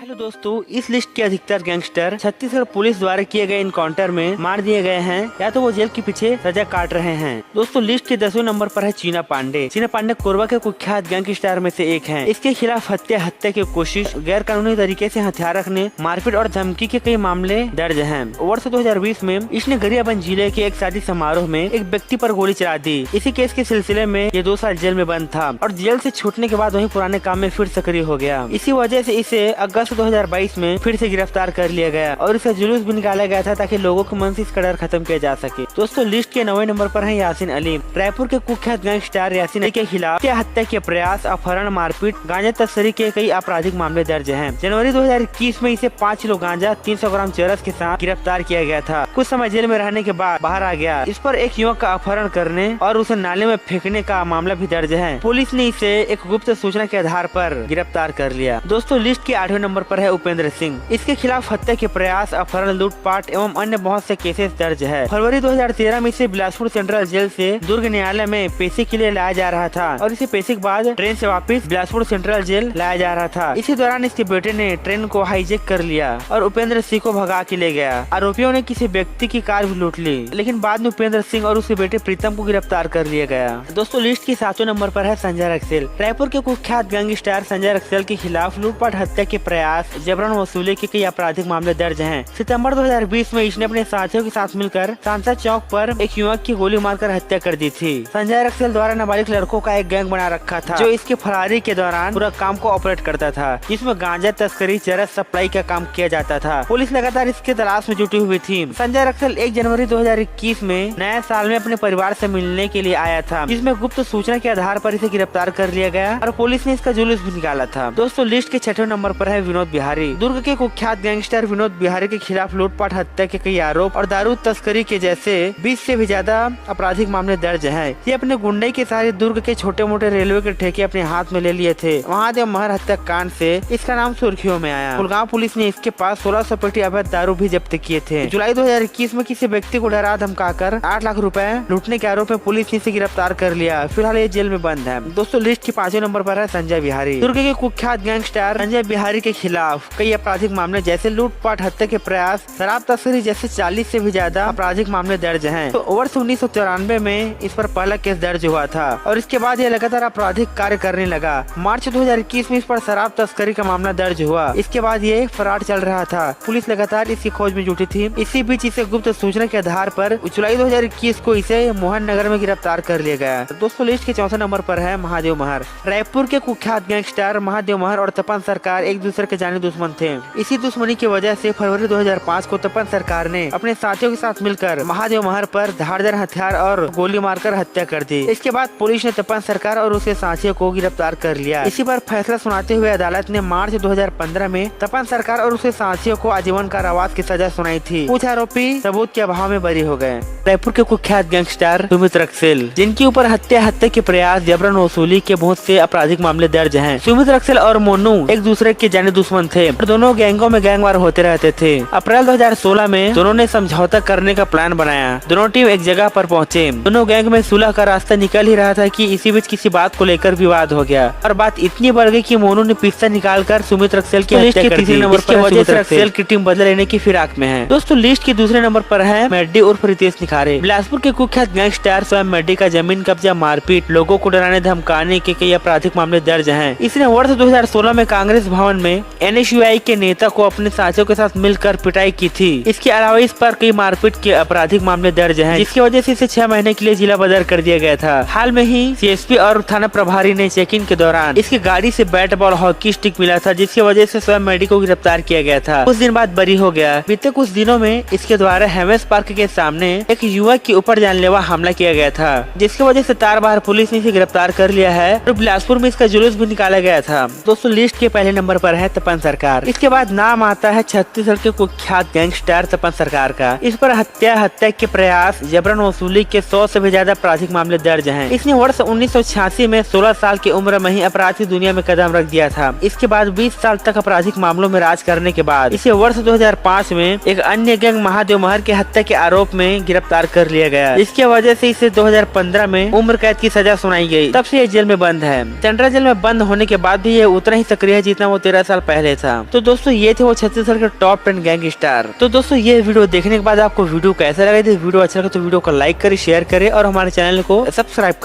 Hello दोस्तों, इस list के अधिकतर गैंगस्टर छत्तीसगढ़ पुलिस द्वारा किए गए इनकाउंटर में मार दिए गए हैं या तो वो जेल के पीछे सजा काट रहे हैं। दोस्तों, लिस्ट के 10वें नंबर पर है चीना पांडे। चीना पांडे कोरबा के कुख्यात गैंगस्टर में से एक हैं। इसके खिलाफ हत्या की कोशिश, गैर कानूनी तरीके से हथियार रखने, मारपीट और धमकी के कई मामले दर्ज हैं। वर्ष 2020 में इसने गरियाबंद जिले के एक शादी समारोह में एक व्यक्ति पर गोली चला दी। इसी केस के सिलसिले में ये 2 साल जेल में बंद था और जेल से छूटने के बाद वही पुराने काम में फिर सक्रिय हो गया। इसी वजह से इसे अगस्त 2022 में फिर से गिरफ्तार कर लिया गया और इसे जुलूस भी निकाला गया था ताकि लोगों के मन से इसका डर खत्म किया जा सके। दोस्तों, लिस्ट के 9वें नंबर पर है यासीन अली। रायपुर के कुख्यात गैंगस्टर यासीन अली के खिलाफ हत्या के प्रयास, अपहरण, मारपीट, गांजा तस्करी के कई आपराधिक मामले दर्ज हैं। जनवरी 2021 में इसे 5 किलो गांजा, 300 ग्राम चरस के साथ गिरफ्तार किया गया था। कुछ समय जेल में रहने के बाद बाहर आ गया। इस पर एक युवक का अपहरण करने और उसे नाले में फेंकने का मामला भी दर्ज है। पुलिस ने इसे एक गुप्त सूचना के आधार पर गिरफ्तार कर लिया। दोस्तों, लिस्ट के 8वें नंबर पर है उपेंद्र सिंह। इसके खिलाफ हत्या के प्रयास, अपहरण, लूटपाट एवं अन्य बहुत से केसेस दर्ज है। फरवरी 2013 में इसे बिलासपुर सेंट्रल जेल से दुर्ग न्यायालय में पेशी के लिए लाया जा रहा था और इसे पेशी के बाद ट्रेन से वापस बिलासपुर सेंट्रल जेल लाया जा रहा था। इसी दौरान इसके बेटे ने ट्रेन को हाईजैक कर लिया और उपेंद्र सिंह को भगा के ले गया। आरोपियों ने किसी व्यक्ति की कार भी लूट ली, लेकिन बाद में उपेंद्र सिंह और उसके बेटे प्रीतम को गिरफ्तार कर लिया गया। दोस्तों, लिस्ट के 7वें नंबर पर है संजय रक्सेल। रायपुर के कुख्यात गैंगस्टर संजय रक्सेल के खिलाफ लूटपाट, हत्या के प्रयास, जबरन वसूली के कई आपराधिक मामले दर्ज हैं। सितंबर 2020 में इसने अपने साथियों के साथ मिलकर सांसद चौक पर एक युवक की गोली मारकर हत्या कर दी थी। संजय रक्सेल द्वारा नाबालिग लड़कों का एक गैंग बना रखा था जो इसके फरारी के दौरान पूरा काम को ऑपरेट करता था, जिसमें गांजा तस्करी, चरस सप्लाई का काम किया जाता था। पुलिस लगातार इसके तलाश में जुटी हुई थी। संजय रक्सेल 1 जनवरी 2021 में नया साल में अपने परिवार से मिलने के लिए आया था, जिसमें गुप्त सूचना के आधार पर इसे गिरफ्तार कर लिया गया और पुलिस ने इसका जुलूस भी निकाला था। दोस्तों, लिस्ट के 6वें नंबर पर है विनोद बिहारी। दुर्ग के कुख्यात गैंगस्टर विनोद बिहारी के खिलाफ लूटपाट, हत्या के कई आरोप और दारू तस्करी के जैसे 20 से भी ज्यादा आपराधिक मामले दर्ज हैं। ये अपने गुंडे के सारे दुर्ग के छोटे मोटे रेलवे के ठेके अपने हाथ में ले लिए थे। महादेव महर हत्याकांड से इसका नाम सुर्खियों में आया। कुलगांव पुलिस ने इसके पास 1600 पेटी अवैध दारू भी जब्त किए थे। जुलाई 2021 में किसी व्यक्ति को डरा धमकाकर 8 लाख रुपए लूटने के आरोप में पुलिस ने इसे गिरफ्तार कर लिया। फिलहाल ये जेल में बंद है। दोस्तों, लिस्ट के 5वें नंबर पर है संजय बिहारी। दुर्ग के कुख्यात गैंगस्टर संजय बिहारी के खिलाफ कई आपराधिक मामले जैसे लूटपाट, हत्या के प्रयास, शराब तस्करी जैसे 40 से भी ज्यादा आपराधिक मामले दर्ज हैं। तो वर्ष 1994 में इस पर पहला केस दर्ज हुआ था और इसके बाद ये लगातार आपराधिक कार्य करने लगा। मार्च 2021 में इस पर शराब तस्करी का मामला दर्ज हुआ। इसके बाद ये फरार चल रहा था। पुलिस लगातार इसकी खोज में जुटी थी। इसी बीच इसे गुप्त सूचना के आधार पर जुलाई 2021 को इसे मोहन नगर में गिरफ्तार कर लिया गया। दोस्तों, लिस्ट के 4वें नंबर पर है महादेव महर। रायपुर के कुख्यात गैंगस्टर महादेव महर और तपन सरकार एक दूसरे के जानी दुश्मन थे। इसी दुश्मनी की वजह से फरवरी 2005 को तपन सरकार ने अपने साथियों के साथ मिलकर महादेव महर पर धारदार हथियार और गोली मारकर हत्या कर दी। इसके बाद पुलिस ने तपन सरकार और उसके साथियों को गिरफ्तार कर लिया। इसी पर फैसला सुनाते हुए अदालत ने मार्च 2015 में तपन सरकार और उसके साथियों को आजीवन कारावास की सजा सुनाई थी। कुछ आरोपी सबूत के अभाव में बरी हो गए। रायपुर के कुख्यात गैंगस्टर सुमित रक्सेल, जिनके ऊपर हत्या के प्रयास, जबरन वसूली के बहुत से आपराधिक मामले दर्ज हैं। सुमित रक्सेल और मोनू एक दूसरे के जाने दुश्मन थे और दोनों गैंगों में गैंगवार होते रहते थे। अप्रैल 2016 में दोनों ने समझौता करने का प्लान बनाया। दोनों टीम एक जगह पर पहुंचे। दोनों गैंग में सुलह का रास्ता निकल ही रहा था कि इसी बीच किसी बात को लेकर विवाद हो गया और बात इतनी बढ़ गई कि मोनू ने पिस्टल निकालकर सुमित रक्सेल की हत्या कर दी। इसकी वजह से रक्सेल की टीम बदला लेने की फिराक में है। दोस्तों, लिस्ट के 2 नंबर पर है मेड्डी उर्फ रितेश निखारे। बिलासपुर के कुख्यात गैंगस्टर स्वयं मेड्डी का जमीन कब्जा, मारपीट, लोगों को डराने धमकाने के कई आपराधिक मामले दर्ज हैं। इसने वर्ष 2016 में कांग्रेस भवन में NSUI के नेता को अपने साथियों के साथ मिलकर पिटाई की थी। इसके अलावा इस पर कई मारपीट के आपराधिक मामले दर्ज हैं, जिसकी वजह से इसे 6 महीने के लिए जिला बदर कर दिया गया था। हाल में ही CSP और थाना प्रभारी ने चेकिंग के दौरान इसकी गाड़ी से बैट बॉल, हॉकी स्टिक मिला था, जिसकी वजह से स्वयं मेडी को गिरफ्तार किया गया था। कुछ दिन बाद बरी हो गया। बीते कुछ दिनों में इसके द्वारा हेमेस पार्क के सामने एक युवक के ऊपर जानलेवा हमला किया गया था, जिसकी वजह से तारबहार पुलिस ने इसे गिरफ्तार कर लिया है और बिलासपुर में इसका जुलूस भी निकाला गया था। दोस्तों, लिस्ट के पहले नंबर पर है तपन सरकार। इसके बाद नाम आता है छत्तीसगढ़ के कुख्यात गैंगस्टर तपन सरकार का। इस पर हत्या के प्रयास, जबरन वसूली के 100 से भी ज्यादा आपराधिक मामले दर्ज हैं। इसने वर्ष 1986 में 16 साल की उम्र में ही अपराधी दुनिया में कदम रख दिया था। इसके बाद 20 साल तक आपराधिक मामलों में राज करने के बाद इसे वर्ष 2005 में एक अन्य गैंग महादेव महर के हत्या के आरोप में गिरफ्तार कर लिया गया। इसकी वजह से इसे 2015 में उम्र कैद की सजा सुनाई गई। तब से ये जेल में बंद है। सेंट्रल जेल में बंद होने के बाद भी ये उतना ही सक्रिय है जितना वो 13 साल पहले था। तो दोस्तों ये थे वो छत्तीसगढ़ के टॉप 10 गैंगस्टर। तो दोस्तों ये वीडियो देखने के बाद आपको वीडियो कैसा लगा? यदि वीडियो अच्छा लगा तो वीडियो को लाइक करे, शेयर करे और हमारे चैनल को सब्सक्राइब करे।